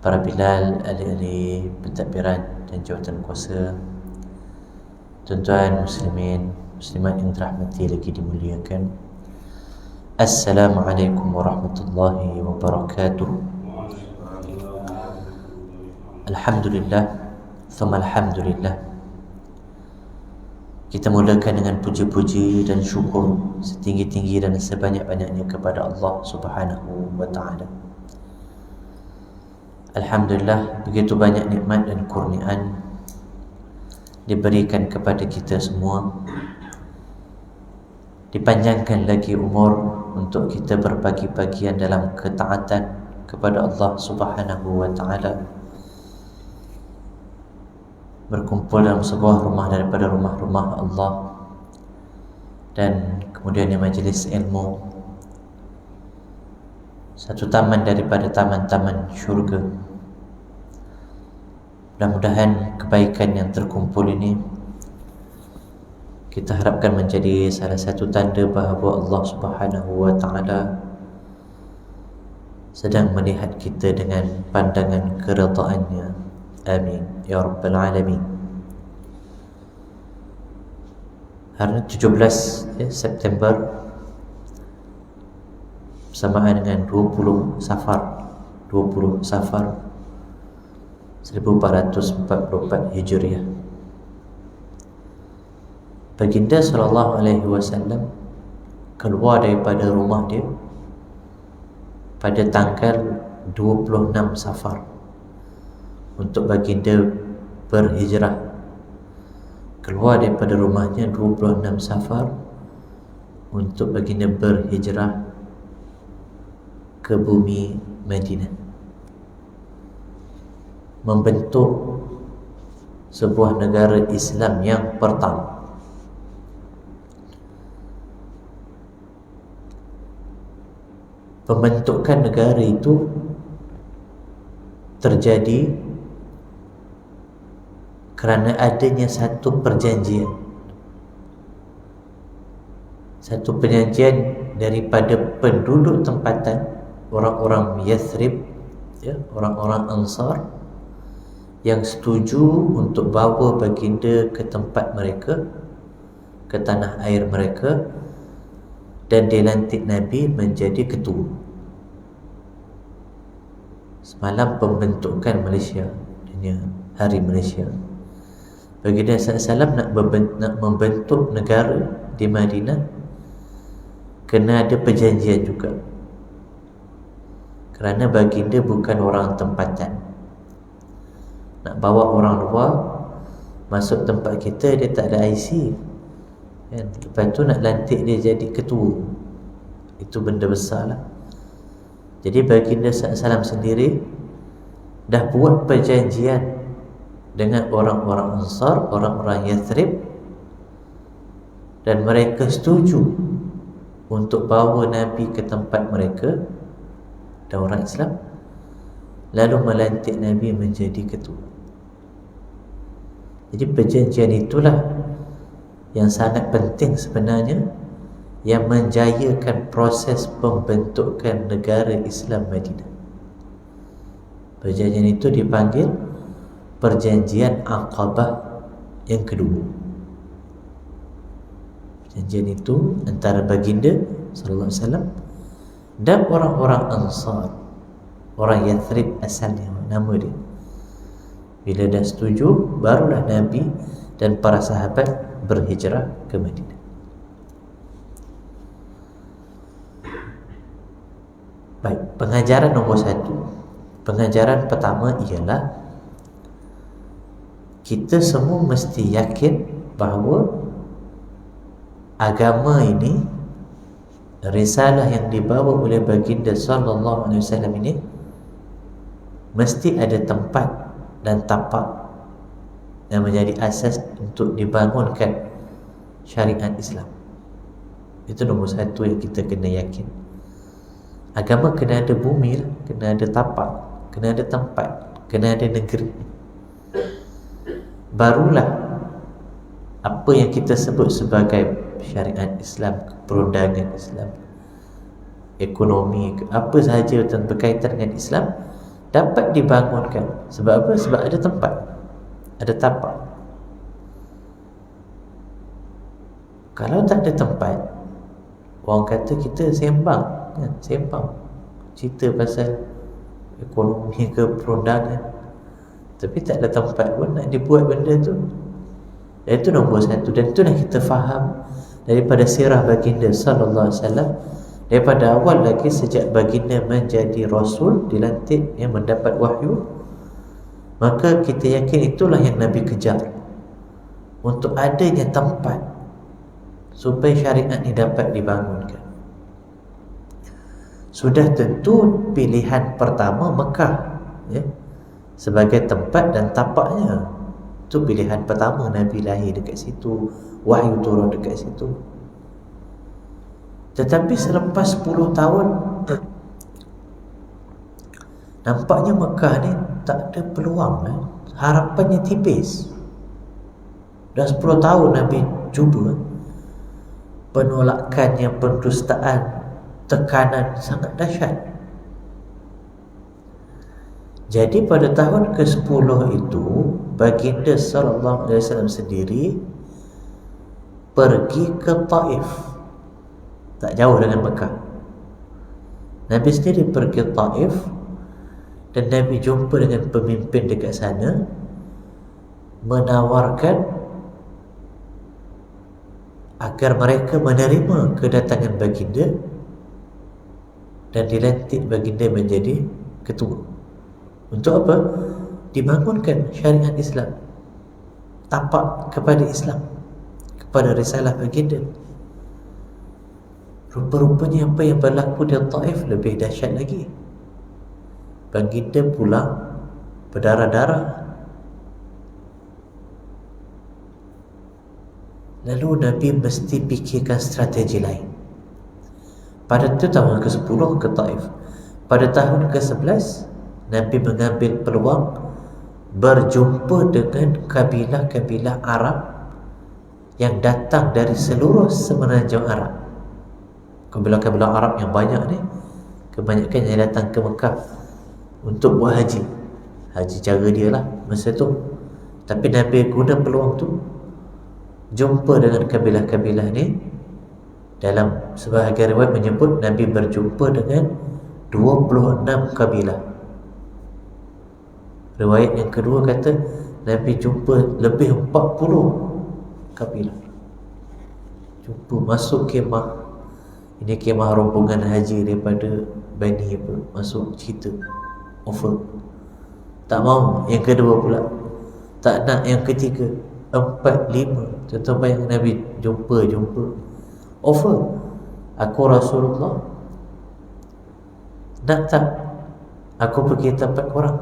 para bilal, ahli-ahli pentadbiran dan jawatan kuasa, tuan-tuan muslimin, muslimat yang dirahmati lagi dimuliakan. Assalamualaikum warahmatullahi wabarakatuh. Alhamdulillah, thumma alhamdulillah. Kita mulakan dengan puji-puji dan syukur setinggi-tinggi dan sebanyak-banyaknya kepada Allah Subhanahu wa ta'ala. Alhamdulillah, begitu banyak nikmat dan kurniaan diberikan kepada kita semua. Dipanjangkan lagi umur untuk kita berbagi-bagian dalam ketaatan kepada Allah Subhanahu wa ta'ala, berkumpul dalam sebuah rumah daripada rumah-rumah Allah, dan kemudian di majlis ilmu, satu taman daripada taman-taman syurga. Mudah-mudahan kebaikan yang terkumpul ini kita harapkan menjadi salah satu tanda bahawa Allah Subhanahu wa ta'ala sedang melihat kita dengan pandangan keredaannya. Amin ya rabbal alamin. Hari 17 September bersamaan dengan 20 Safar 1444 Hijriah. Baginda sallallahu alaihi wasallam keluar daripada rumah dia pada tanggal 26 Safar untuk baginda berhijrah. Keluar daripada rumahnya 26 Safar untuk baginda berhijrah ke bumi Madinah, membentuk sebuah negara Islam yang pertama. Pembentukan negara itu terjadi kerana adanya satu perjanjian daripada penduduk tempatan, orang-orang Yathrib, orang-orang Ansar, yang setuju untuk bawa baginda ke tempat mereka, ke tanah air mereka, dan dilantik Nabi menjadi ketua. Semalam pembentukan Malaysia, Hari Malaysia, baginda SAW nak membentuk negara di Madinah, kena ada perjanjian juga. Kerana baginda bukan orang tempatan. Nak bawa orang luar masuk tempat kita, dia tak ada IC kan? Lepas tu nak lantik dia jadi ketua, itu benda besar lah. Jadi baginda SAW sendiri dah buat perjanjian dengan orang-orang Ansar, orang-orang Yathrib, dan mereka setuju untuk bawa Nabi ke tempat mereka dan orang Islam, lalu melantik Nabi menjadi ketua. Jadi perjanjian itulah yang sangat penting sebenarnya, yang menjayakan proses pembentukan negara Islam Madinah. Perjanjian itu dipanggil Perjanjian Aqabah yang kedua. Perjanjian itu antara baginda sallallahu alaihi wasallam dan orang-orang Ansar, orang Yathrib asalnya nama dia. Bila dah setuju, barulah Nabi dan para sahabat berhijrah ke Madinah. Baik, pengajaran nombor 1. Pengajaran pertama ialah kita semua mesti yakin bahawa agama ini, risalah yang dibawa oleh baginda sallallahu alaihi wasallam ini, mesti ada tempat dan tapak yang menjadi asas untuk dibangunkan syariat Islam. Itu nombor 1 yang kita kena yakin. Agama kena ada bumi, kena ada tapak, kena ada tempat, kena ada negeri. Barulah apa yang kita sebut sebagai syariat Islam, perundangan Islam, ekonomi, apa sahaja yang berkaitan dengan Islam, dapat dibangunkan. Sebab apa? Sebab ada tempat, ada tapak. Kalau tak ada tempat, orang kata kita sembang kan? Sembang cerita pasal ekonomi ke perundangan, tapi tak ada tempat pun nak dibuat benda tu. Dan itu nombor satu. Dan itulah kita faham daripada sirah baginda sallallahu alaihi wasallam, daripada awal lagi sejak baginda menjadi rasul, dilantik, yang mendapat wahyu, maka kita yakin itulah yang Nabi kejar, untuk adanya tempat supaya syariat ini dapat dibangunkan. Sudah tentu pilihan pertama Mekah, ya, sebagai tempat dan tapaknya. Itu pilihan pertama, Nabi lahir dekat situ, wahyu turun dekat situ. Tetapi selepas 10 tahun, nampaknya Mekah ni tak ada peluang, harapannya tipis. Dah 10 tahun Nabi cuba, penolakannya, pendustaan, tekanan sangat dahsyat. Jadi pada tahun ke-10 itu, baginda sallallahu alaihi wasallam sendiri pergi ke Taif. Tak jauh dengan Mekah. Nabi sendiri pergi ke Taif, dan Nabi jumpa dengan pemimpin dekat sana, menawarkan agar mereka menerima kedatangan baginda dan dilantik baginda menjadi ketua. Untuk apa? Dibangunkan syariat Islam, tapak kepada Islam, kepada risalah baginda. Rupa-rupanya apa yang berlaku di Taif lebih dahsyat lagi. Baginda pulang berdarah-darah. Lalu Nabi mesti fikirkan strategi lain. Pada itu tahun ke-10 ke Taif. Pada tahun ke-11 Nabi mengambil peluang berjumpa dengan kabilah-kabilah Arab yang datang dari seluruh semenanjung Arab. Kabilah-kabilah Arab yang banyak ni, kebanyakan yang datang ke Mekah untuk buat haji. Haji cara dia lah masa tu. Tapi Nabi guna peluang tu, jumpa dengan kabilah-kabilah ni. Dalam sebahagian riwayat menyebut Nabi berjumpa dengan 26 kabilah. Riwayat yang kedua kata Nabi jumpa lebih 40 kabilah. Jumpa, masuk kemah. Ini kemah rombongan haji daripada Bani apa, masuk cerita, offer. Tak mau yang kedua pula, tak nak yang ketiga, 4, 5. Contoh yang Nabi jumpa offer, aku Rasulullah, nak tak aku pergi tempat korang,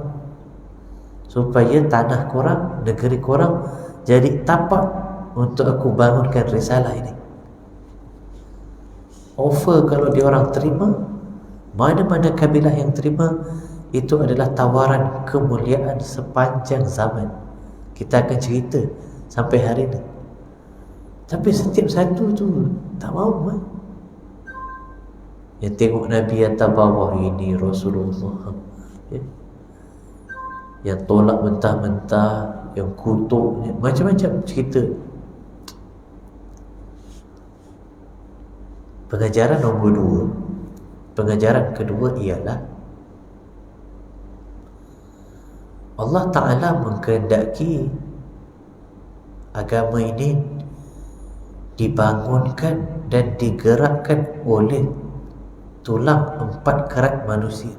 supaya tanah korang, negeri korang jadi tapak untuk aku bangunkan risalah ini. Offer kalau diorang terima, mana-mana kabilah yang terima, itu adalah tawaran kemuliaan sepanjang zaman. Kita akan cerita sampai hari ini. Tapi setiap satu tu tak mahu kan? Yang tengok Nabi atas bawah, ini Rasulullah, ya? Yang tolak mentah-mentah, yang kutuk, macam-macam cerita. Pengajaran nombor 2, pengajaran kedua ialah Allah Ta'ala mengkehendaki agama ini dibangunkan dan digerakkan oleh tulang 4 kerat manusia.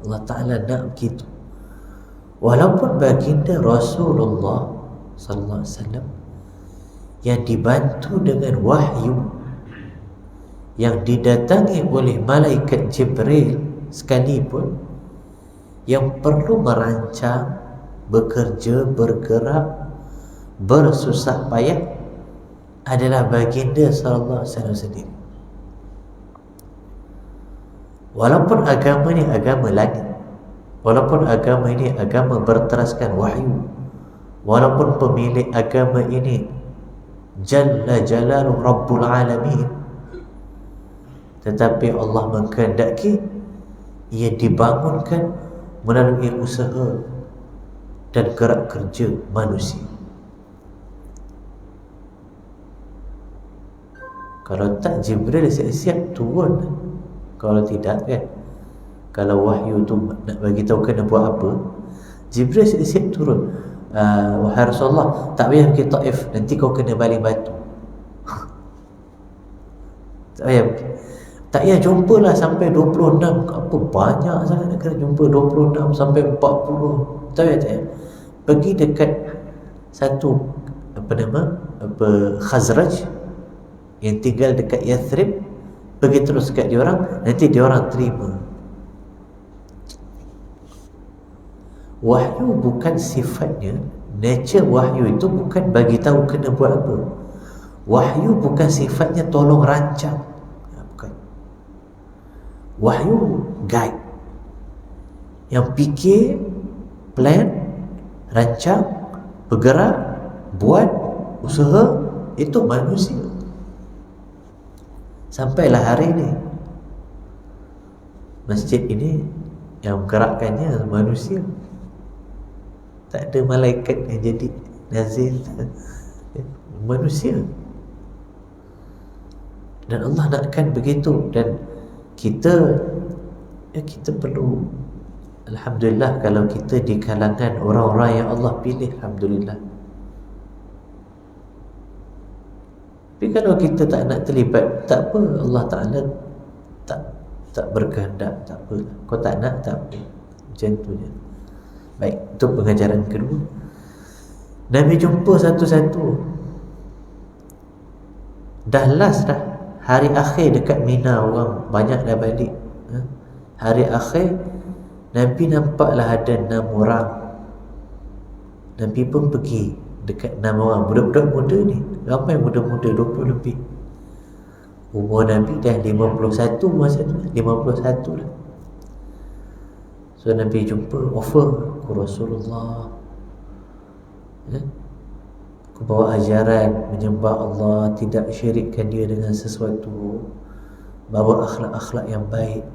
Allah Ta'ala nak begitu. Walaupun baginda Rasulullah sallallahu alaihi wasallam yang dibantu dengan wahyu, yang didatangi oleh malaikat Jibril sekalipun, yang perlu merancang, bekerja, bergerak, bersusah payah adalah baginda sallallahu alaihi wasallam sendiri. Walaupun agama ini agama langit, walaupun agama ini agama berteraskan wahyu, walaupun pemilik agama ini Jalla Jalaluhu Rabbul Alamin, tetapi Allah mengkehendaki ia dibangunkan melalui usaha dan gerak kerja manusia. Kalau tak, Jibril siap-siap turun. Kalau tidak kan, kalau wahyu tu nak bagi tahu kena buat apa, Jibril siap-siap turun. Wahai Rasulullah, tak payah pergi Taif, nanti kau kena baling batu. Tak payah jumpalah sampai 26. Apa banyak sangat nak kena jumpa, 26 sampai 40. Tak payah. Pergi dekat satu Khazraj yang tinggal dekat Yathrib, pergi terus kat diorang, nanti diorang terima. Wahyu bukan sifatnya, nature wahyu itu bukan bagi tahu kena buat apa. Wahyu bukan sifatnya tolong rancang, bukan. Wahyu guide, yang fikir, plan, rancang, bergerak, buat usaha, itu manusia. Sampailah hari ini masjid ini yang menggerakkannya manusia. Tak ada malaikat yang jadi nazir, manusia. Dan Allah nakkan begitu. Dan kita perlu, alhamdulillah kalau kita di kalangan orang-orang yang Allah pilih, alhamdulillah. Tapi kalau kita tak nak terlibat, tak apa, Allah Ta'ala tak berkehendak, tak apa. Kau tak nak, tak apa. Macam tu je. Baik, itu pengajaran kedua. Nabi jumpa satu-satu. Dah last dah. Hari akhir dekat Mina, orang banyak dah balik. Hari akhir, Nabi nampaklah ada 6 orang. Nabi pun pergi dekat 6 orang. Budak-budak muda ni, ramai muda-muda, 20 lebih. Umur Nabi dah 51 masa tu, 51 lah. So Nabi jumpa, offer ke Rasulullah, aku bawa ajaran menyembah Allah, tidak syirikkan dia dengan sesuatu, bawa akhlak-akhlak yang baik.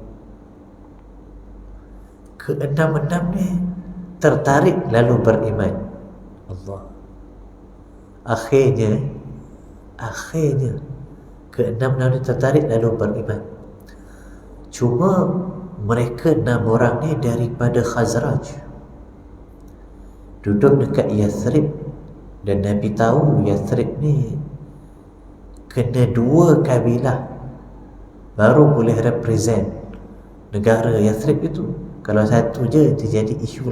Keenam-enam ni tertarik lalu beriman. Allah. Akhirnya keenam-enam ni tertarik lalu beriman. Cuma mereka 6 orang ni daripada Khazraj, duduk dekat Yathrib. Dan Nabi tahu Yathrib ni kena 2 kabilah baru boleh represent negara Yathrib itu. Kalau satu je, dia jadi isu.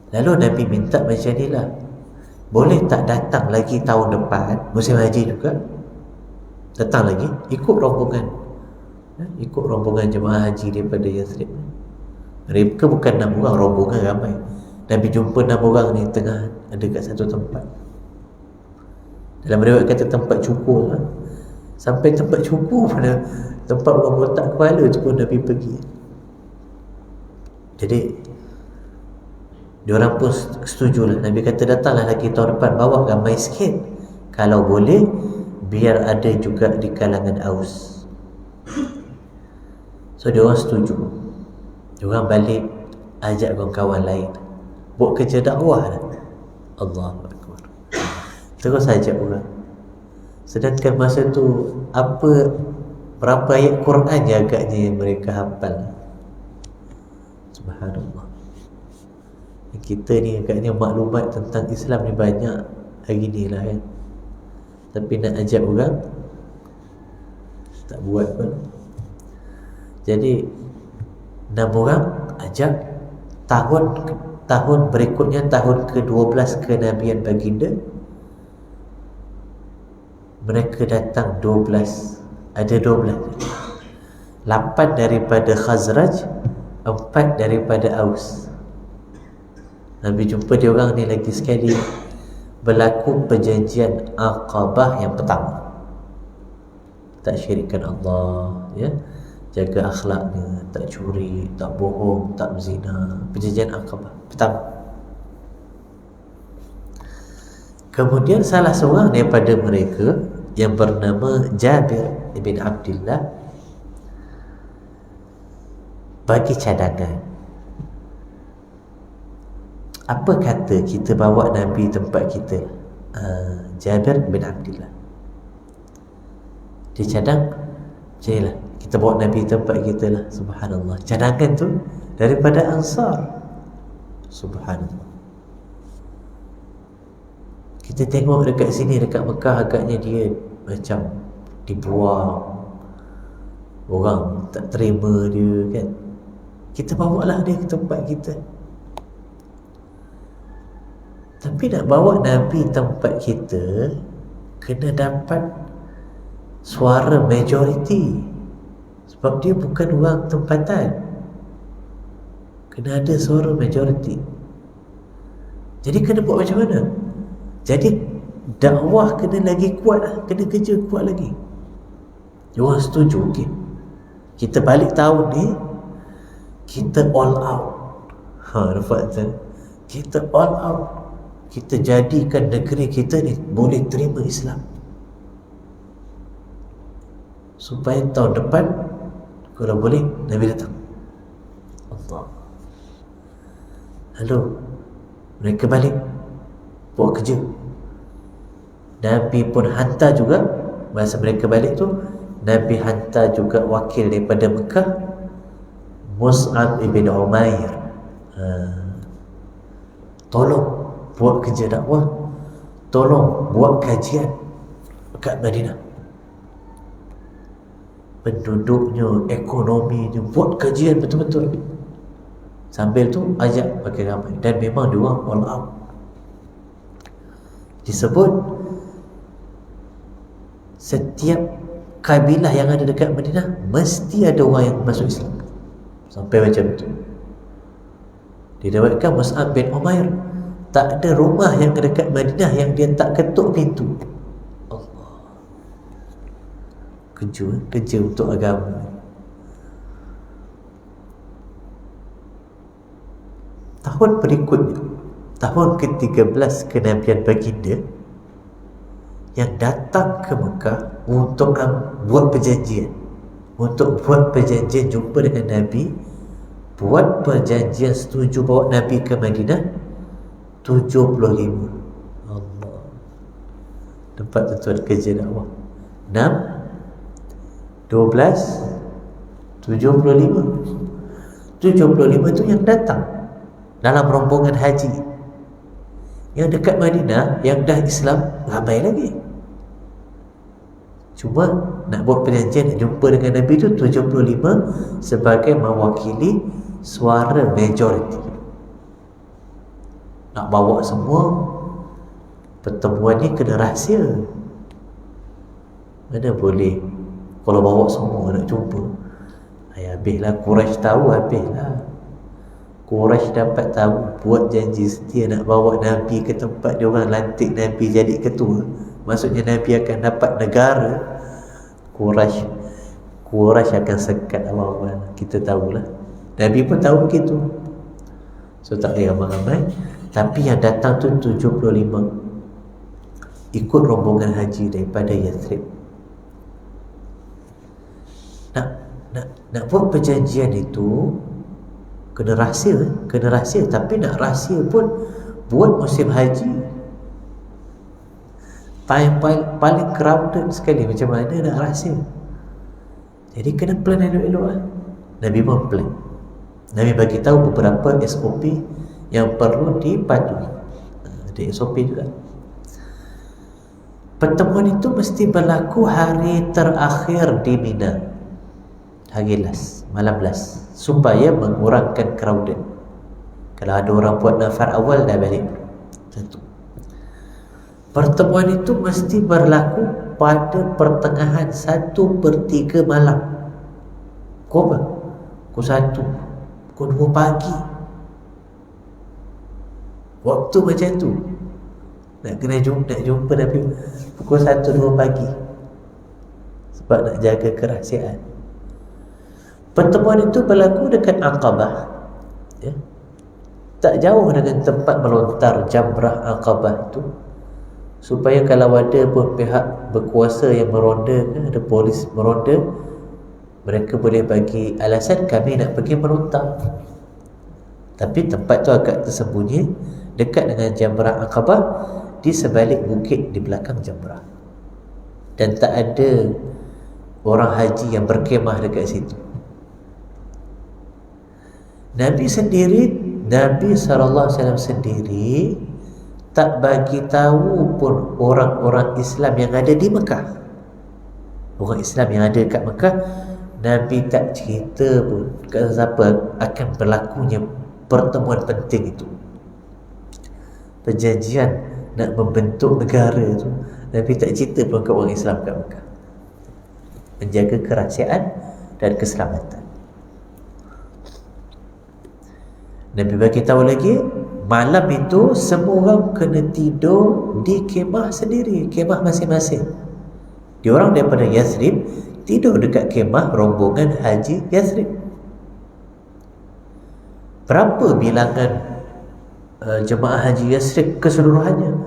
Lalu Nabi minta macam ni lah, boleh tak datang lagi tahun depan, musim haji juga, datang lagi, ikut rombongan jemaah haji daripada Yathrib. Mereka bukan 6 orang, rombongan ramai. Nabi jumpa 6 orang ni tengah ada kat satu tempat. Dalam riwayat kata tempat cukur lah. Sampai tempat cukur pada tempat orang botak kepala tu pun Nabi pergi. Jadi diorang pun setuju lah. Nabi kata datanglah lagi tahun depan, bawa ramai sikit, kalau boleh biar ada juga di kalangan Aus. So diorang setuju. Diorang balik ajak kawan-kawan lain, buat kerja dakwah lah. Allahu Akbar. Terus ajak orang. Sedangkan masa tu berapa ayat Quran je agaknya yang mereka hafal. Subhanallah. Kita ni agaknya maklumat tentang Islam ni banyak hari ni lah kan. Tapi nak ajak orang tak buat pun. Jadi 6 orang ajak. Tahun berikutnya, tahun ke-12 kenabian baginda, mereka datang 12. Ada 12, 8 daripada Khazraj, 4 daripada Aus. Nabi jumpa dia orang ni lagi sekali. Berlaku perjanjian Aqabah yang pertama. Tak syirikkan Allah, ya. Jaga akhlaknya, tak curi, tak bohong, tak berzina. Perjanjian Aqabah pertama. Kemudian salah seorang daripada mereka yang bernama Jabir ibn Abdullah bagi cadangan. Apa kata kita bawa Nabi tempat kita? Jabir bin Abdullah, dia cadang, lah kita bawa Nabi tempat kita lah. Subhanallah, cadangan tu daripada Ansar. Subhanallah. Kita tengok dekat sini, dekat Mekah, agaknya dia macam dibuang, orang tak terima dia kan. Kita bawa lah dia ke tempat kita. Tapi nak bawa Nabi tempat kita, kena dapat suara majoriti. Sebab dia bukan orang tempatan, kena ada suara majoriti. Jadi kena buat macam mana? Jadi dakwah kena lagi kuat lah, kena kerja kuat lagi. Orang setuju, okay, kita balik tahun ni, kita all out. Nampak tak? Kita all out. Kita jadikan negeri kita ni boleh terima Islam, supaya tahun depan kalau boleh Nabi datang. Allah. Lalu mereka balik buat kerja. Nabi pun hantar juga, masa mereka balik tu, Nabi hantar juga wakil daripada Mekah, Mus'ab ibn Umair. Tolong buat kerja dakwah, tolong buat kajian kat Madinah. Penduduknya, ekonominya, buat kajian betul-betul. Sambil tu ajak pakai ramai. Dan memang diorang all out. Disebut setiap kabilah yang ada dekat Madinah mesti ada orang yang masuk Islam. Sampai macam tu. Diriwayatkan Mus'ab bin Umair, tak ada rumah yang dekat Madinah yang dia tak ketuk pintu. Allah. Kerja untuk agama. Tahun berikutnya, tahun ke-13 kenabian baginda, yang datang ke Mekah untuk buat perjanjian, untuk buat perjanjian jumpa dengan Nabi, buat perjanjian setuju bawa Nabi ke Madinah, 75. Allah. Tempat tuan kerja dakwah 6, 12, 75. 75 tu yang datang dalam rombongan haji. Yang dekat Madinah, yang dah Islam ramai lagi. Cuma nak buat perjanjian, nak jumpa dengan Nabi tu 75 sebagai mewakili suara majoriti. Nak bawa semua, pertemuan ni kena rahsia. Mana boleh kalau bawa semua nak jumpa. Habislah Quraisy tahu, habislah. Quraisy dapat tahu, buat janji setia nak bawa Nabi ke tempat dia orang, lantik Nabi jadi ketua. Maksudnya Nabi akan dapat negara. Quraisy akan sekat awal-awal. Kita tahulah. Nabi pun tahu begitu. So tak ada ramai-ramai. Tapi yang datang tu 75 ikut rombongan haji daripada Yathrib. Nak buat perjanjian itu kena rahsia, tapi nak rahsia pun buat musim haji. Paling crowded sekali, macam mana nak rahsia? Jadi kena plan elok-elok lah. Nabi pun plan. Nabi bagi tahu beberapa SOP yang perlu dipatuhi. Ada SOP juga. Pertemuan itu mesti berlaku hari terakhir di Mina, hari last, malam last, supaya mengurangkan crowded. Kalau ada orang buat nafar awal, dah balik. Satu. Pertemuan itu mesti berlaku pada pertengahan 1/3 malam. Pukul apa? Pukul 1, pukul 2 pagi. Waktu macam tu. Nak jumpa Nabi pukul 1-2 pagi. Sebab nak jaga kerahsiaan. Pertemuan itu berlaku dekat Aqabah, ya. Tak jauh dengan tempat melontar jamrah Aqabah itu, supaya kalau ada pun pihak berkuasa yang meronda, ada polis meronda, Mereka boleh bagi alasan kami nak pergi meronta, tapi tempat tu agak tersembunyi dekat dengan Jamrah Aqabah, di sebalik bukit di belakang Jamrah, dan tak ada orang haji yang berkemah dekat situ. Nabi SAW sendiri tak bagi tahu pun orang-orang Islam yang ada di Mekah. Orang Islam yang ada kat Mekah, Nabi tak cerita pun kat siapa akan berlakunya pertemuan penting itu. Perjanjian nak membentuk negara tu, Nabi tak cerita pun kat orang Islam kat Mekah. Menjaga kerahsiaan dan keselamatan. Nabi bagi tahu lagi, malam itu semua orang kena tidur di kemah sendiri, kemah masing-masing. Diorang daripada Yathrib tidur dekat kemah rombongan haji Yathrib. Berapa bilangan jemaah haji Yathrib keseluruhannya?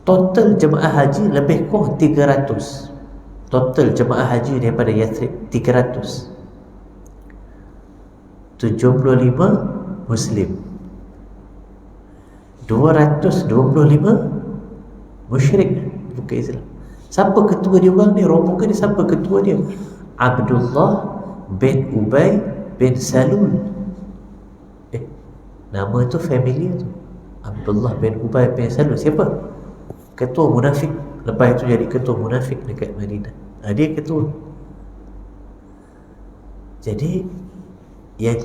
Total jemaah haji lebih kurang 300. Total jemaah haji daripada Yathrib 300. 75 Muslim, 225 musyrik bukan Islam. Siapa ketua dia orang ni? Rombongan ni siapa ketua dia? Abdullah bin Ubay bin Salul. Nama tu familiar tu. Abdullah bin Ubay bin Salul. Siapa? Ketua munafik. Lepas itu jadi ketua munafik dekat Madinah. Dia ketua. Jadi yang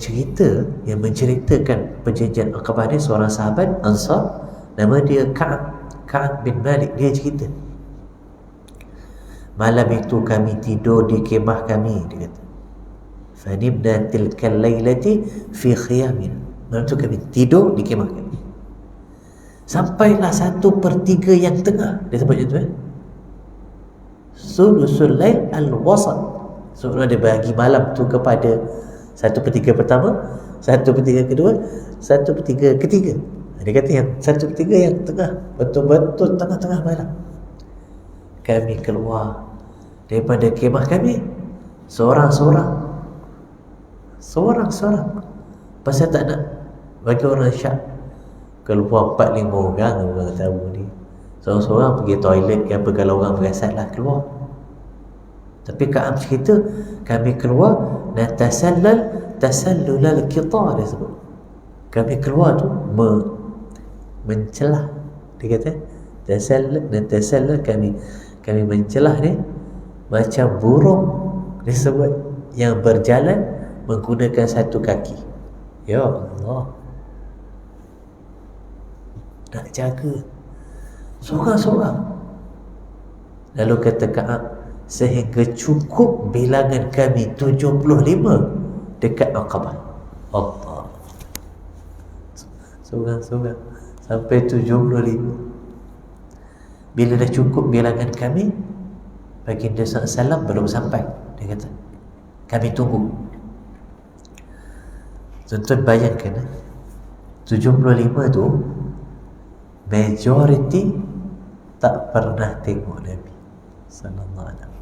menceritakan perjanjian Aqabah ni seorang sahabat Ansar, nama dia Ka'ab bin Malik. Dia cerita, malam itu kami tidur di kemah kami, dia kata, fanibna tilkal lailati fi khiyamin. Malam itu kami tidur di kemah kami, sampailah 1/3 yang tengah. Dia sebut macam tu, sulusul lail al-wasat. So dia bagi malam tu kepada 1/3 pertama, 1/3 kedua, 1/3 ketiga. Dia kata yang 1/3 yang tengah, betul-betul tengah-tengah malam, kami keluar daripada kemah kami seorang-seorang. Pasal tak nak bagi orang syak keluar 4-5 orang tahu ni. Seorang-seorang pergi toilet ke apa, kalau orang perasan lah keluar. Tapi Ka'ab cerita, kami keluar tasallulal qita, dia sebut. Kami keluar tu mencelah. Dia kata tasallul, kami mencelah ni macam burung, dia sebut, yang berjalan menggunakan satu kaki. Ya Allah, nak jaga seorang-seorang. Lalu kata Ka'ab, sehingga cukup bilangan kami 75 dekat Aqabah. Allah, seorang-seorang sampai 75. Bila dah cukup bilangan kami, Baginda SAW belum sampai. Dia kata, kami tunggu. Tuan-tuan bayangkan, 75 tu majority tak pernah tengok Nabi sallallahu alaihi wasallam.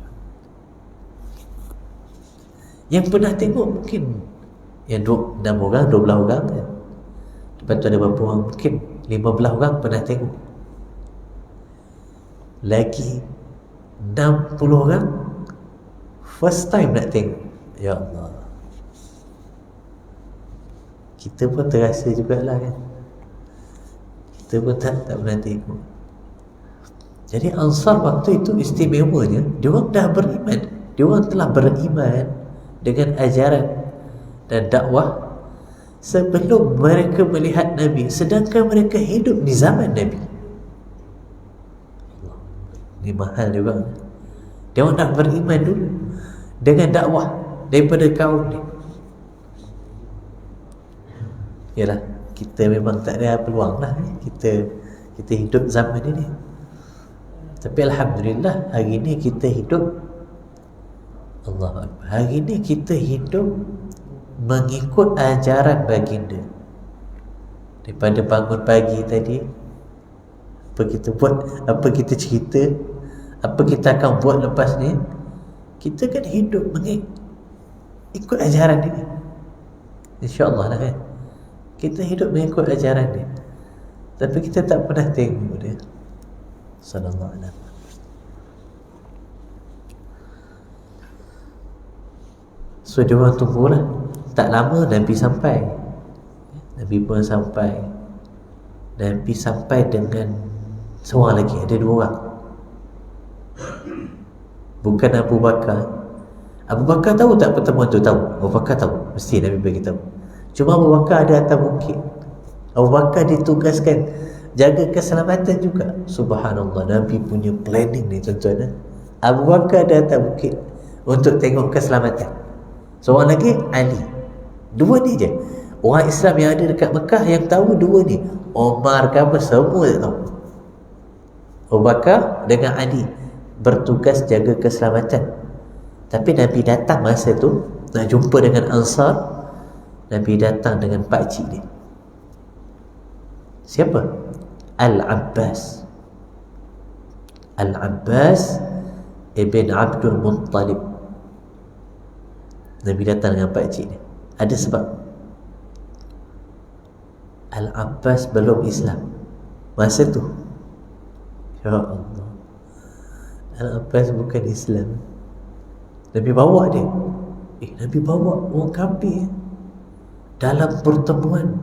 Yang pernah tengok mungkin yang 6 orang, 12 orang kan. Lepas tu ada berapa orang? Mungkin 15 orang pernah tengok. Lagi 60 orang first time nak tengok. Ya Allah, kita pun terasa jugalah kan, kita pun tak pernah tengok. Jadi Ansar waktu itu istimewanya, diorang dah beriman, diorang telah beriman dengan ajaran dan dakwah sebelum mereka melihat Nabi, sedangkan mereka hidup di zaman Nabi. Ini mahal juga. Dia orang nak beriman dulu dengan dakwah daripada kaum ni. Yalah, kita memang tak ada peluang lah, kita hidup zaman ini. Tapi alhamdulillah hari ni kita hidup, Allah Akbar, hari ni kita hidup mengikut ajaran baginda. Daripada bangun pagi tadi, apa kita buat, apa kita cerita, apa kita akan buat lepas ni, kita kan hidup ikut ajaran dia, insya-Allah lah kan. Kita hidup mengikut ajaran dia, tapi kita tak pernah tengok dia sallallahu alaihi wasallam. So dia orang tunggulah. Tak lama Nabi sampai. Nabi pun sampai. Nabi sampai dengan seorang lagi, ada dua orang. Bukan Abu Bakar. Abu Bakar tahu tak pertemuan tu? Tahu. Abu Bakar tahu. Mesti Nabi bagi tahu. Cuma Abu Bakar ada atas bukit. Abu Bakar ditugaskan jaga keselamatan juga. Subhanallah, Nabi punya planning ni tuan-tuan. Abu Bakar ada atas bukit untuk tengok keselamatan. Seorang lagi Ali. Dua ni je. Orang Islam yang ada dekat Mekah yang tahu dua ni. Omar ke apa, semua tak tahu. Abu Bakar dengan Ali bertugas jaga keselamatan. Tapi Nabi datang masa tu nak jumpa dengan Ansar. Nabi datang dengan pakcik dia. Siapa? Al-Abbas. Al-Abbas ibn Abdul Muttalib. Nabi datang dengan pakcik dia. Ada sebab. Al-Abbas belum Islam masa tu. Ya Allah, Al-Abbas bukan Islam. Nabi bawa dia. Nabi bawa orang kafir dalam pertemuan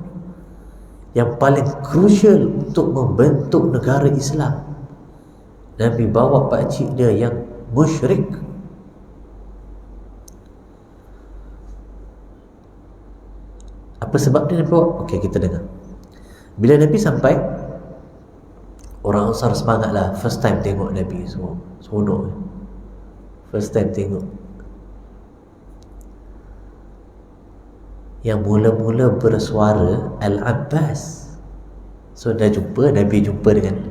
yang paling crucial untuk membentuk negara Islam. Nabi bawa pakcik dia yang musyrik. Apa sebab dia bawa? Okey, kita dengar. Bila Nabi sampai, orang Ansar semangatlah. First time tengok Nabi, semua seronok. First time tengok. Yang mula-mula bersuara Al-Abbas. So dah jumpa, Nabi jumpa dengan,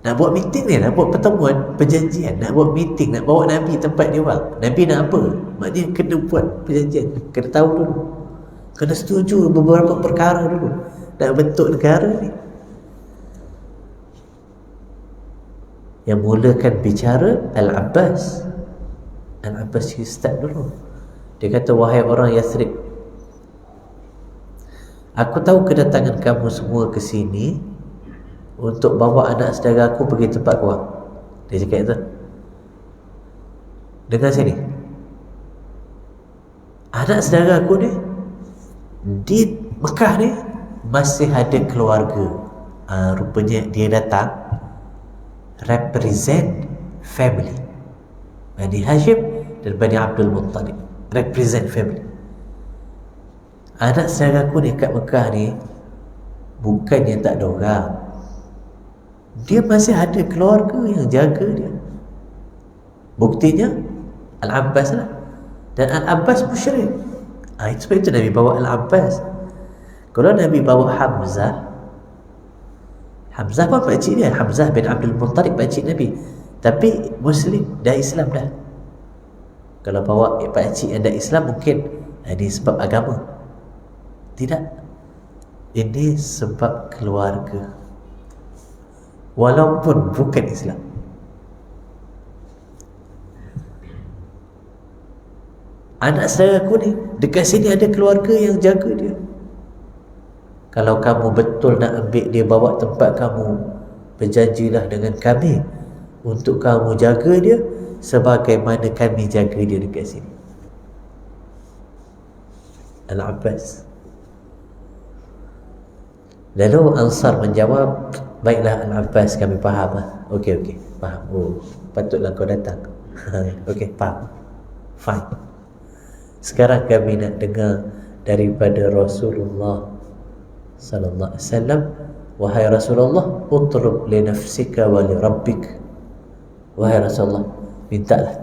nak buat meeting ni, nak buat pertemuan, perjanjian, nak buat meeting, nak bawa Nabi tempat dia orang. Nabi nak apa? Maknanya kena buat perjanjian, kena tahu dulu, kena setuju beberapa perkara dulu nak bentuk negara ni. Yang mulakan bicara Al-Abbas. Al-Abbas start dulu. Dia kata, wahai orang Yathrib, aku tahu kedatangan kamu semua ke sini untuk bawa anak saudara aku pergi tempat korang. Dia cakap itu. Dengar sini. Anak saudara aku ni di Mekah ni masih ada keluarga. Rupanya dia datang represent family. Bani Hashim dan Bani Abdul Muttalib. Represent family. Anak saudara aku ni kat Mekah ni bukannya tak ada orang. Dia masih ada keluarga yang jaga dia. Buktinya Al-Abbas lah. Dan Al-Abbas musyrik. Itu sebab itu Nabi bawa Al-Abbas. Kalau Nabi bawa Hamzah, Hamzah pun pakcik dia, Hamzah bin Abdul Muttalib pakcik Nabi, tapi Muslim, dah Islam dah. Kalau bawa pakcik yang dah Islam mungkin ini sebab agama. Tidak, ini sebab keluarga, walaupun bukan Islam. Anak saudara aku ni dekat sini ada keluarga yang jaga dia. Kalau kamu betul nak ambil dia bawa tempat kamu, berjanjilah dengan kami untuk kamu jaga dia sebagaimana kami jaga dia dekat sini. Al-Abbas. Lalu Ansar menjawab, baiklah Al-Abbas, kami faham lah. Okey, faham. Oh, patutlah kau datang. Okey, faham. Fine. Sekarang kami nak dengar daripada Rasulullah sallallahu alaihi wasallam. Wahai Rasulullah, utlub li nafsika wa li rabbik. Wahai Rasulullah, mintalah.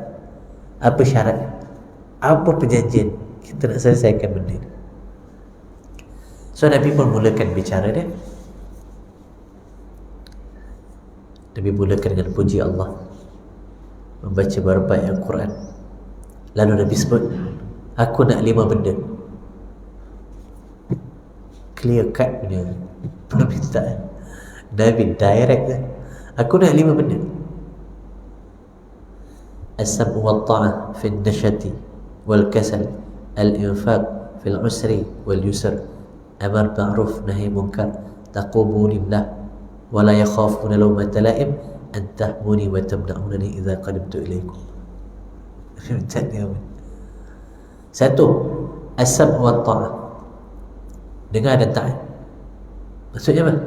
Apa syarat? Apa perjanjian? Kita nak selesaikan benda ni. So Nabi pun mulakan bicara dia. Nabi mulakan dengan puji Allah, membaca beberapa ayat Al-Quran. Lalu Nabi sebut, aku nak 5 benda. Clear cut punya permintaan. Nabi direct kan. Aku nak 5 benda. As-sam'u wa ta'ah fi an-nashati wal kasal al-infaq fil usri wal yusr, amar ma'ruf nahi munkar, taqumu lillah wa la yakhafuna lawmata la'im, an tahmuni wa tamna'unani idza qadimtu ilaikum. Satu, as-sam' wa ta'ah, dengar dan taat. Maksudnya apa?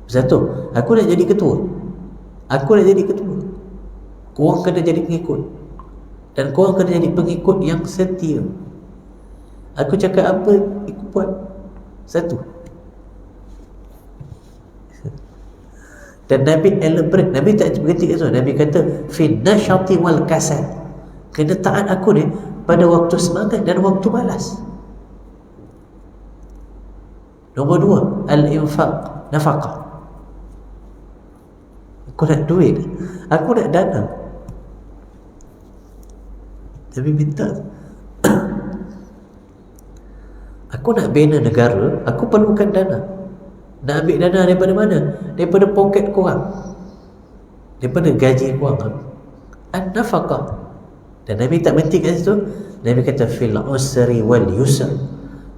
Satu, aku nak jadi ketua, korang kena jadi pengikut, dan korang kena jadi pengikut yang setia. Aku cakap apa, ikut buat. Satu. Dan Nabi elaborate, Nabi tak berhenti kat situ. Nabi kata fi nasyati wal kasal, kena taat aku ni pada waktu semangat dan waktu malas. Nombor dua, al-infaq, nafaqah. Aku nak duit, aku nak dana. Nabi minta, aku nak bina negara, aku perlukan dana. Nak ambil dana daripada mana? Daripada poket korang, daripada gaji korang. An-nafaqah. Dan Nabi tak berhenti kat situ. Nabi kata fil usri wal yusr,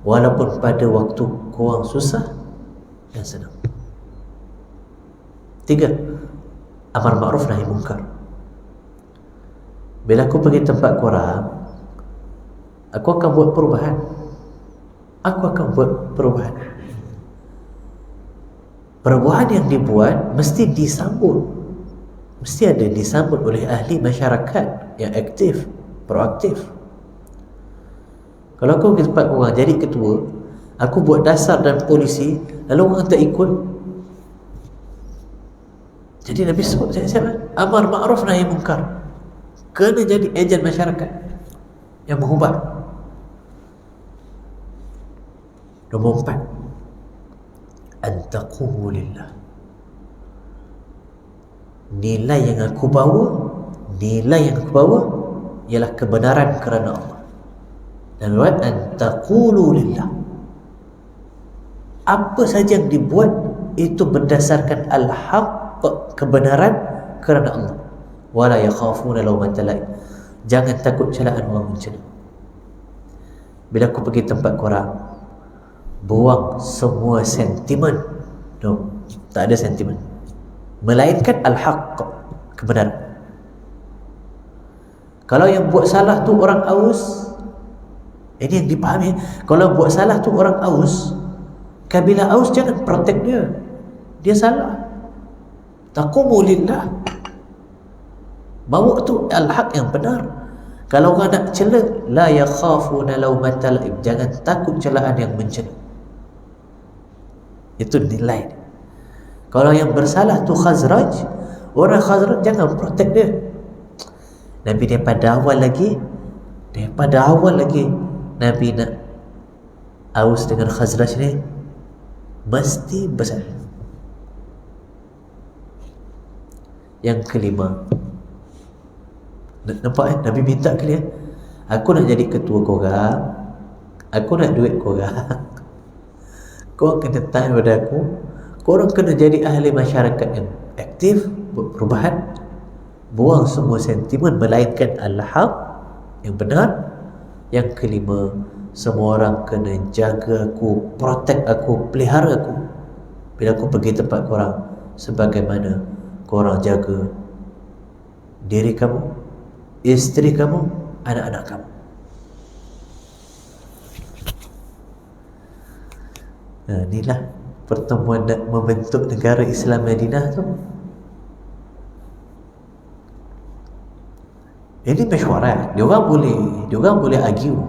walaupun pada waktu korang susah dan senang. Tiga, amar ma'ruf nahi munkar. Bila aku pergi tempat korang, aku akan buat perubahan. Perubahan yang dibuat mesti disambut, mesti ada disambut oleh ahli masyarakat yang aktif, proaktif. Kalau aku pergi tempat korang jadi ketua, aku buat dasar dan polisi, lalu orang tak ikut. Jadi Nabi sebut siapa? Amar ma'ruf nahi munkar. Kena jadi ejen masyarakat yang mengubah. Nombor 4, antaqumu lillah. Nilai yang aku bawa ialah kebenaran kerana Allah. Dan riwayat antaqulu lillah, apa saja yang dibuat itu berdasarkan al-haq, kebenaran kerana Allah. Wala yakhafuna lawmata la'im, jangan takut celaan orang mencela. Bila aku pergi tempat korang, buang semua sentimen. No, tak ada sentimen, melainkan al-haq, kebenaran. Kalau yang buat salah tu orang aus, ini yang dipahami. Kalau buat salah tu orang aus, kabilah aus, jangan protect dia, dia salah. Taqumu lillah, bawa tu al-haq yang benar. Kalau orang nak cela, la yakhafuna lawmata la'im, jangan takut celaan yang mencela. Itu nilai. Kalau yang bersalah tu Khazraj, orang Khazraj jangan protect dia. Nabi daripada awal lagi Nabi nak Aus dengan Khazraj ni mesti besar. Yang kelima, nampak Nabi minta clear, aku nak jadi ketua korang, aku nak duit korang, korang kena taat pada aku, korang kena jadi ahli masyarakat yang aktif, buat perubahan, buang semua sentimen, melainkan al-haq, yang benar. Yang kelima, semua orang kena jaga aku, protect aku, pelihara aku bila aku pergi tempat korang, sebagaimana korang jaga diri kamu, isteri kamu, anak-anak kamu. Nah, inilah pertemuan nak membentuk negara Islam Madinah tu. Ini mesyuarat. Dia orang boleh argue.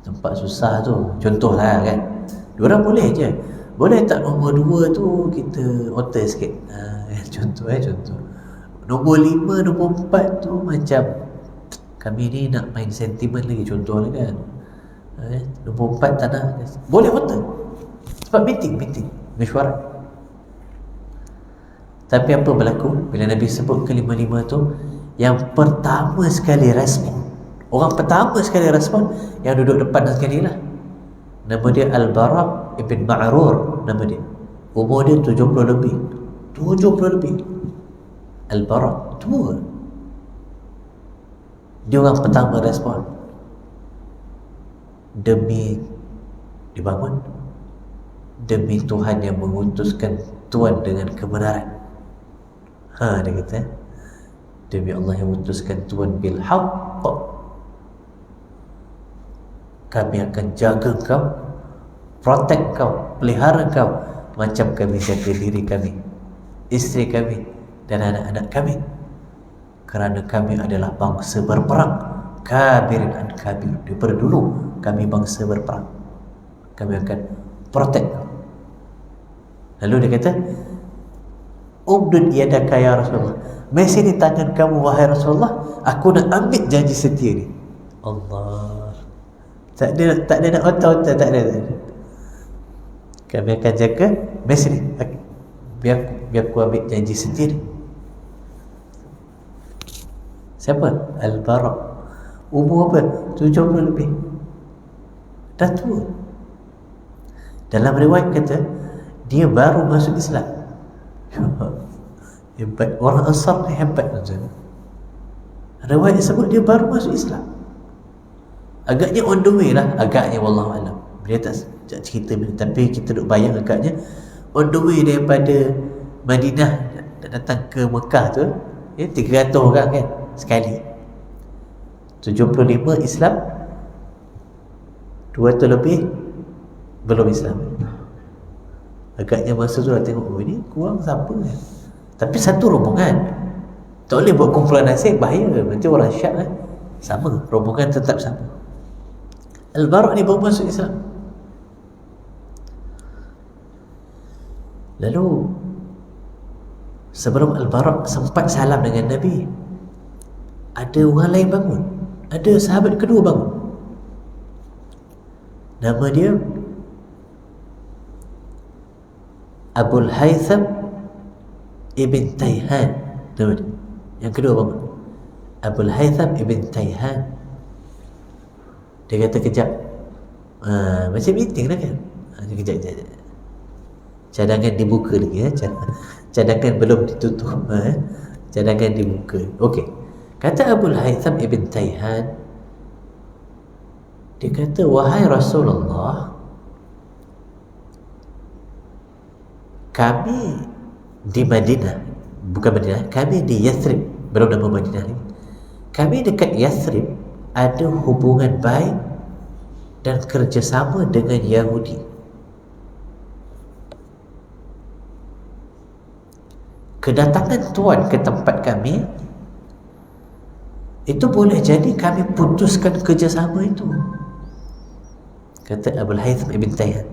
Tempat susah tu, contohlah kan, dia orang boleh je. Boleh tak nombor 2 tu kita otter sikit. Contoh. Nombor 5, nombor 4 tu macam kami ni nak main sentimen lagi, contohlah kan. Nombor 4 tak nak, boleh otter. Sebab meeting mesyuarat. Tapi apa berlaku bila Nabi sebut kelima-lima tu? Yang pertama sekali respon, orang pertama sekali respon yang duduk depan sekali lah, nama dia Al-Bara ibn Ma'rur, nama dia, umur dia 70 lebih. Al-Bara tua. Dia orang pertama respon. demi dibangun, demi Tuhan yang mengutuskan tuan dengan kebenaran. Dia kata, demi Allah yang mengutuskan tuan bil haqq, kami akan jaga kau, protect kau, pelihara kau macam kami jaga diri kami, isteri kami dan anak-anak kami, kerana kami adalah bangsa berperang. Kabirin an kabir, daripada dulu kami bangsa berperang, kami akan protect kau. Lalu dia kata, umdud yadaka ya Rasulullah, mesej di tangan kamu wahai Rasulullah, aku nak ambil janji setia ni. Allah, tak ada nak otak-otak, tak ada. Kami akan jaga mesej ni, biar aku ambil janji setia ni. Siapa? Al-Bara'. Umur apa? 70 lebih. Dah tua. Dalam riwayat kata dia baru masuk Islam. Hebat. Orang Ansar ni hebat. Riwayat sebut dia baru masuk Islam. Agaknya on the way lah. Agaknya wallahualam, dia tak cerita, tapi kita duk bayang agaknya on the way daripada Madinah datang ke Mekah tu, 300 orang kan sekali. 75 Islam, 200 lebih belum Islam. Agaknya masa tu dah tengok, ini kurang siapa kan? Tapi satu rombongan, tak boleh buat kumpulan nasib, bahaya, nanti orang syak kan? Sama, rombongan tetap sama. Al-Bara' ni baru masuk Islam. Lalu sebelum Al-Bara' sempat salam dengan Nabi, ada orang lain bangun, ada sahabat kedua bangun. Nama dia Abul Haytham Ibn Tayhan. Nama dia yang kedua bangun, Abul Haytham Ibn Tayhan. Dia kata kejap, macam meeting lah kan, kejap. Cadangan dibuka lagi, cadangan belum ditutup, cadangan dibuka. Okey. Kata Abul Haytham Ibn Tayhan, dia kata, wahai Rasulullah, kami di Madinah, bukan Madinah, kami di Yathrib, belum nama Madinah ni, kami dekat Yathrib ada hubungan baik dan kerjasama dengan Yahudi. Kedatangan tuan ke tempat kami itu boleh jadi kami putuskan kerjasama itu, kata Abul Haytham Ibn Tayhan.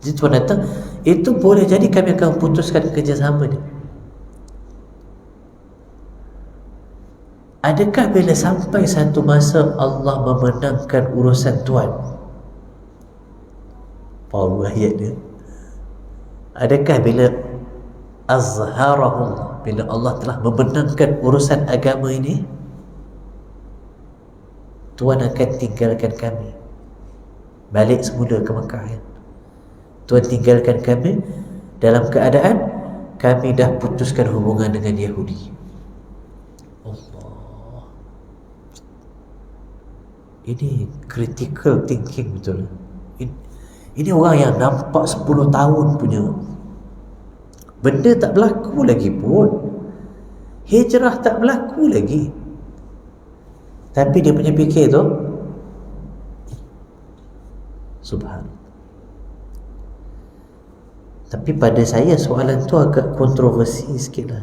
Jadi tuan datang, itu boleh jadi kami akan putuskan kerjasama ni. Adakah bila sampai satu masa Allah memenangkan urusan tuan? Power ayat dia. Adakah bila azharahullah, bila Allah telah memenangkan urusan agama ini, Tuan akan tinggalkan kami, balik semula ke Mekah kan? Tuan tinggalkan kami dalam keadaan kami dah putuskan hubungan dengan Yahudi. Allah, ini critical thinking betul. Ini orang yang nampak 10 tahun punya benda tak berlaku lagi pun, hijrah tak berlaku lagi, tapi dia punya fikir tu subhanallah. Tapi pada saya soalan tu agak kontroversi sikit lah.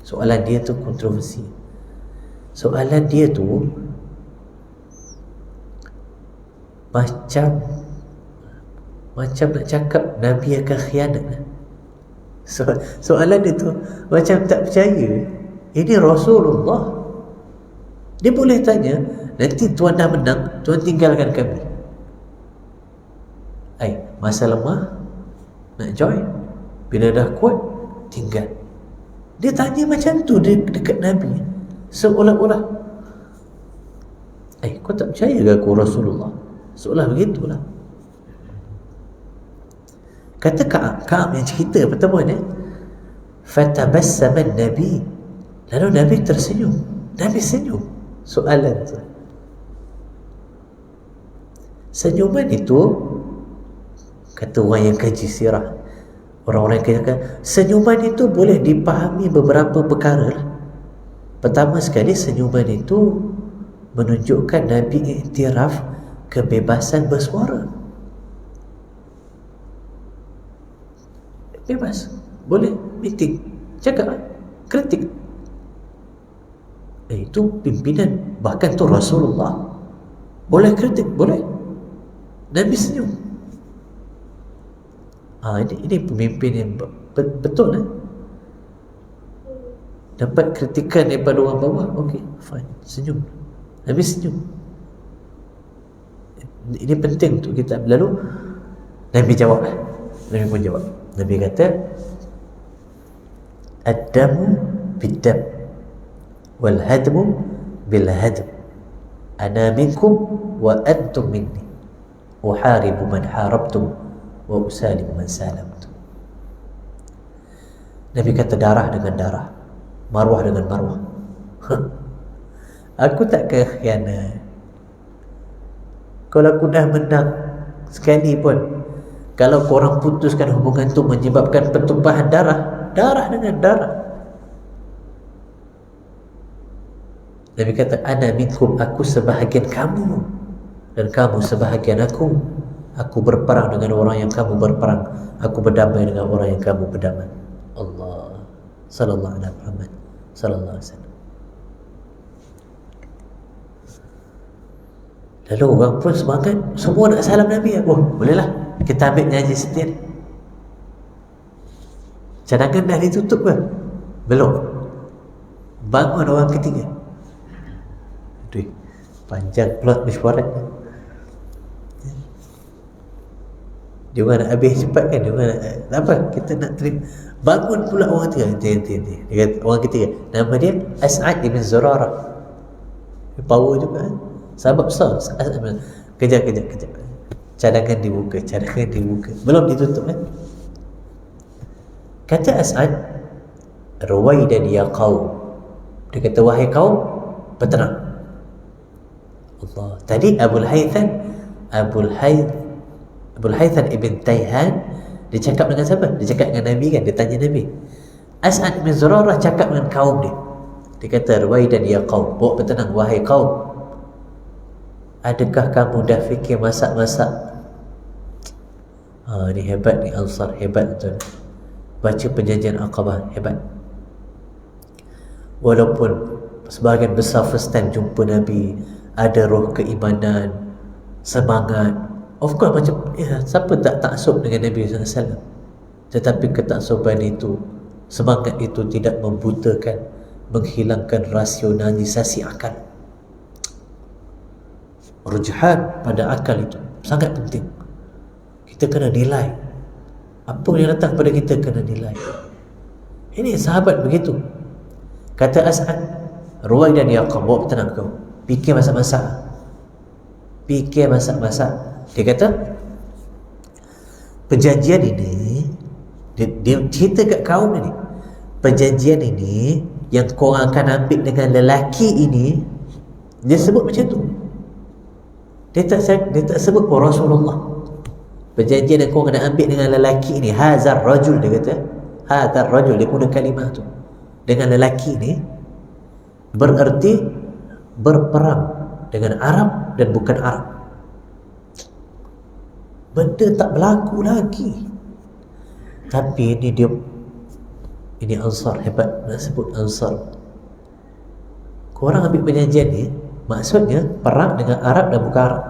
Soalan dia tu kontroversi. Soalan dia tu macam nak cakap Nabi akan khianat. Soalan dia tu macam tak percaya. Ini Rasulullah. Dia boleh tanya, nanti tuan dah menang, tuan tinggalkan kami. Masa lemah nak join, bila dah kuat tinggal. Dia tanya macam tu dekat Nabi, seolah-olah kau tak percaya ke aku Rasulullah? Seolah begitulah. Kata Ka'ab yang cerita pertemuan ni, fatabassama Nabi, lalu Nabi tersenyum. Nabi senyum soalan tu. Senyuman itu, kata orang yang kaji sirah, orang-orang yang kata senyuman itu boleh dipahami beberapa perkara. Pertama sekali, senyuman itu menunjukkan Nabi iktiraf kebebasan bersuara. Bebas, boleh meeting, cakap, kritik. Itu pimpinan, bahkan tu Rasulullah, boleh kritik, boleh. Nabi senyum. Ini pemimpin yang betul. Dapat kritikan daripada orang bawah, okey, fine, senyum. Nabi senyum. Ini penting untuk kita. Lalu Nabi jawab. Nabi pun jawab. Nabi kata, ad-damu bid-dam wal hadmu bil hadm. Ana minkum wa antum minni. Uharibu man harabtum wa usalimu man salamtum. Nabi kata darah dengan darah, maruah dengan maruah. Aku tak khianat. Kalau aku dah menang sekali pun, kalau korang putuskan hubungan tu menyebabkan pertumpahan darah, darah dengan darah. Nabi kata, ana minkum, aku sebahagian kamu dan kamu sebahagian aku. Aku berperang dengan orang yang kamu berperang, aku berdamai dengan orang yang kamu berdamai. Allah sallallahu alaihi Muhammad sallallahu alaihi wasallam. Lalu orang pun semangat, semua nak salam Nabi. Oh, bolehlah, kita ambil janji setia. Cadangan dah ditutup ke? Belum. Bangun orang ketiga. Aduh, panjang plot mesyuarat. Dia orang nak habis cepat kan? Dia orang nak, tak apa, kita nak terima. Bangun pula orang ketiga. Dia kata, orang ketiga, nama dia As'ad ibn Zurarah. Power juga kan? Sahabat besar. Kejap. Cadangan dibuka. Belum ditutup kan? Kata As'ad, Ruwaidan ya qaum. Dia kata, wahai kaum, bertenang. Allah. Tadi Abul Haytham ibn Tayhan, dia cakap dengan siapa? Dia cakap dengan Nabi kan? Dia tanya Nabi. As'ad ibn Zurarah cakap dengan kaum dia. Dia kata, Ruwaidan ya qaum, bawa bertenang, wahai kaum. Adakah kamu dah fikir masak-masak? Ni hebat ni, Ansar hebat betul. Baca perjanjian Aqabah, hebat. Walaupun sebahagian besar first time jumpa Nabi, ada roh keimanan, semangat. Of course macam, siapa tak taksub dengan Nabi SAW? Tetapi ketaksuban itu, semangat itu tidak membutakan, menghilangkan rasionalisasi akal. Rujhan pada akal itu sangat penting. Kita kena nilai apa yang datang pada kita, kena nilai. Ini sahabat begitu. Kata As'ad, Ruwaidan ya qaum, bawa tenang kau, fikir masak-masak. Dia kata, perjanjian ini, dia cerita kat kaum ini, perjanjian ini yang korang akan ambil dengan lelaki ini, dia sebut macam tu. Dia tak sebut pun Rasulullah. Perjanjian yang kau kena ambil dengan lelaki ini, hazar rajul, dia kata, hazar rajul, dia guna kalimah tu, dengan lelaki ini, bererti berperang dengan Arab dan bukan Arab. Benda tak berlaku lagi. Tapi ini Ansar hebat, nak sebut Ansar. Korang ambil perjanjian ni, maksudnya perang dengan Arab dan bukan Arab.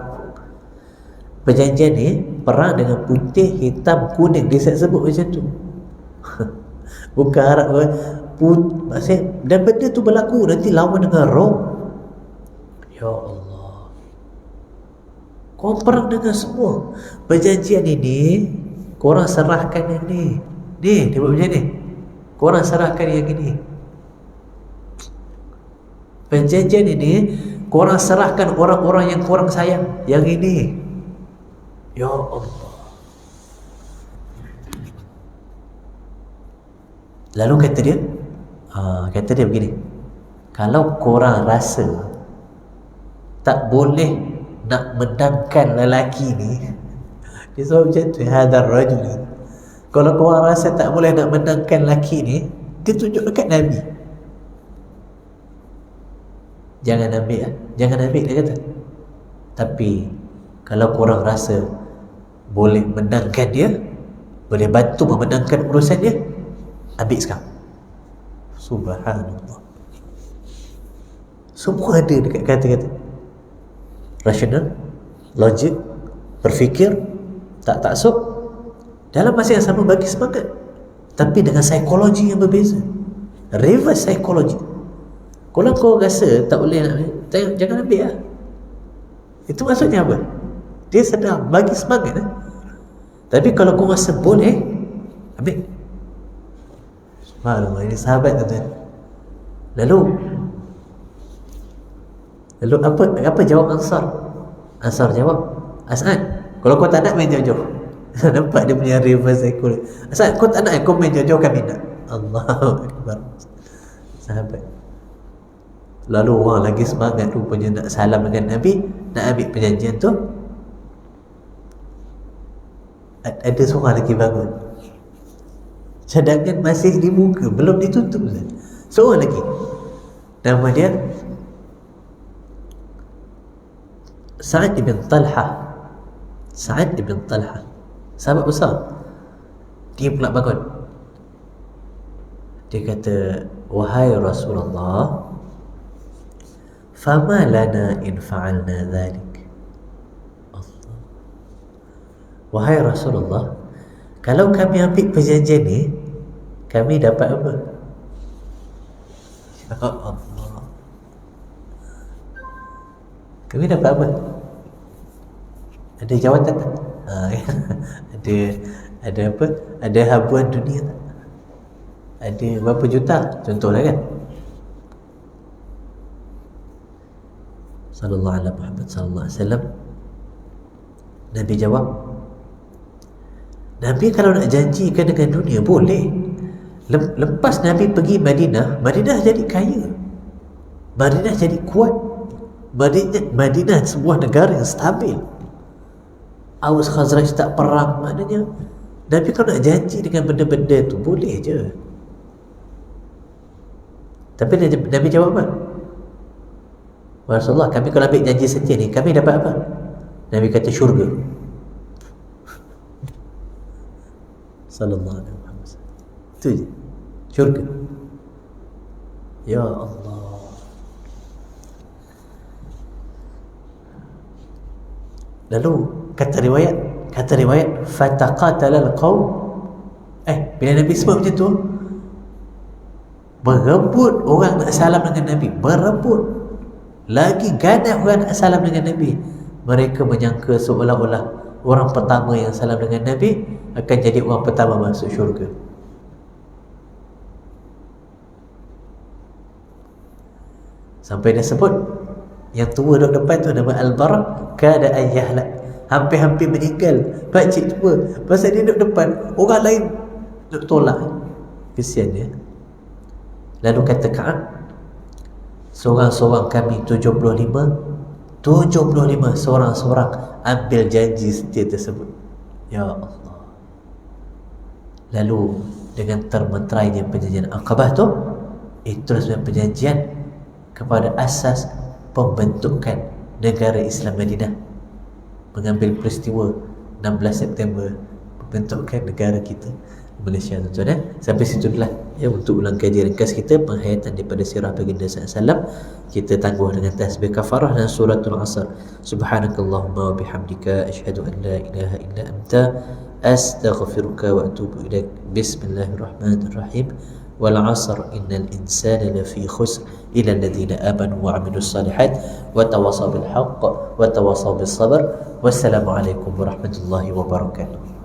Perjanjian ni perang dengan putih, hitam, kuning. Dia sebut macam tu. Bukan Arab, maksudnya, dan benda tu berlaku nanti lawan dengan Rom. Ya Allah, korang perang dengan semua. Perjanjian ini korang serahkan yang ni. Dia buat macam ni, korang serahkan yang ini. Perjanjian ini korang serahkan orang-orang yang korang sayang, yang ini. Ya Allah. Lalu kata dia begini, kalau korang rasa tak boleh nak menangkan lelaki ni, dia selalu macam tu, hadar rajul. Kalau korang rasa tak boleh nak menangkan lelaki ni, dia tunjuk dekat Nabi. Jangan ambil, jangan ambil, dia kata. Tapi kalau korang rasa boleh menangkan dia, boleh bantu memenangkan urusan dia, ambil sekarang. Subhanallah. Semua ada dekat kata-kata. Rasional, logik, berfikir, tak taksub, dalam masa yang sama bagi semangat, tapi dengan psikologi yang berbeza. Reverse psikologi. Kalau kau rasa tak boleh nak, jangan ambil lah. Itu maksudnya apa? Dia sedang bagi semangat lah. Tapi kalau kau rasa boleh, ambil. Subhanallah, ini sahabat tuan-tuan. Lalu apa jawab Ansar? Ansar jawab, As'ad, kalau kau tak nak, main jauh-jauh. Nampak dia punya reverse psychology. As'ad, kau tak nak, kau main jauh-jauh, kami nak. Allahu Akbar. Sahabat. Lalu orang lagi semangat rupanya nak salam dengan Nabi, nak ambil perjanjian tu. Ada seorang lagi bangun, cadangan masih di muka, belum ditutup. Seorang lagi, nama dia Sa'ad ibn Talha. Sa'ad ibn Talha, sahabat besar. Dia pula bangun. Dia kata, wahai Rasulullah, fama lana in fa'alna dhalik. Allah. Wahai Rasulullah, kalau kami ambil perjanjian ni, kami dapat apa? Ya Allah, kami dapat apa? Ada jawatan tak? Ada apa? Ada habuan dunia tak? Ada berapa juta? Contohlah kan? Sallallahu alaihi Muhammad sallallahu alaihi wasallam. Nabi jawab, Nabi kalau nak janjikan dengan dunia boleh. Lepas Nabi pergi Madinah, Madinah jadi kaya, Madinah jadi kuat, Madinah sebuah negara yang stabil. Aus Khazraj tak perang. Maknanya Nabi kalau nak janji dengan benda-benda tu boleh je. Tapi Nabi jawab apa? Rasulullah, kami kalau ambil janji setia ni, kami dapat apa? Nabi kata syurga. Sallallahu alaihi wasallam. Itu je, syurga. Ya Allah. Lalu kata riwayat fataqatalal qaum. Bila Nabi sebut macam tu, berebut orang nak salam dengan Nabi, berebut. Lagi ganas orang nak salam dengan Nabi. Mereka menyangka seolah-olah orang pertama yang salam dengan Nabi akan jadi orang pertama masuk syurga. Sampai dia sebut yang tua duduk depan tu nama Al-Bara, kada ayyahlak, hampir-hampir meninggal. Pakcik tua, pasal dia duduk depan, orang lain duduk tolak. Kesian dia. Lalu kata Ka'ab, seorang-seorang kami 75 seorang-seorang ambil janji setia tersebut. Ya Allah. Lalu dengan termeterainya perjanjian Aqabah tu, itulah sebenarnya perjanjian kepada asas pembentukan negara Islam Madinah, mengambil peristiwa 16 September pembentukan negara kita Malaysia, tuan-tuan. Sampai situ lah ya untuk ulang kaji ringkas kita penghayatan daripada sirah baginda sallallahu. Kita tangguh dengan tasbih kafarah dan suratul Asr. Subhanakallahumma wa bihamdika asyhadu an la ilaha illa anta astaghfiruka wa atubu ilaik. Bismillahirrahmanirrahim. Wal 'asr innal insana lafi khusr illa alladhina amanu wa 'amilus salihat wa tawasaw bil haqq wa tawasaw bis sabr. Wassalamu alaikum warahmatullahi wabarakatuh.